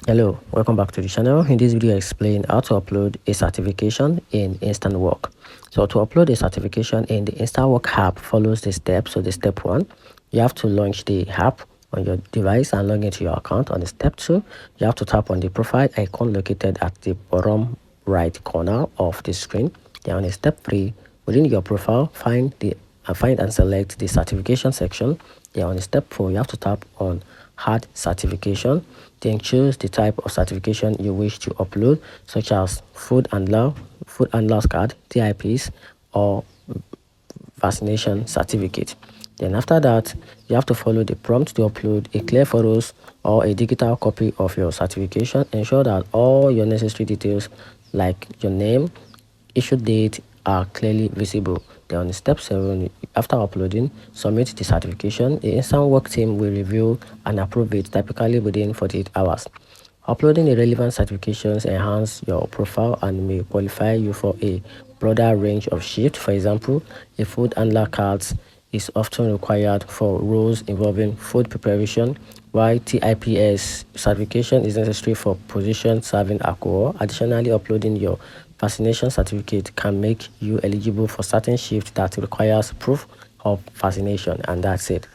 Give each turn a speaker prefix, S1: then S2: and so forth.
S1: Hello, welcome back to the channel. In this video I explain how to upload a certification in Instawork. So to upload a certification in the Instawork app follows the steps. So the step 1, you have to launch the app on your device and log into your account. On the step 2, you have to tap on the profile icon located at the bottom right corner of the screen. Then on the step 3, within your profile, find and select the certification section. Then on the step 4, you have to tap on add certification. Then choose the type of certification you wish to upload, such as food handler's card, TIPs, or vaccination certificate. Then after that, you have to follow the prompt to upload a clear photos or a digital copy of your certification. Ensure that all your necessary details like your name, issue date are clearly visible. Then on step 7, after uploading, submit the certification. The Instawork team will review and approve it typically within 48 hours. Uploading the relevant certifications enhance your profile and may qualify you for a broader range of shifts. For example, a food handler card is often required for roles involving food preparation, while TIPS certification is necessary for positions serving alcohol. Additionally, uploading your vaccination certificate can make you eligible for certain shifts that requires proof of vaccination. And that's it.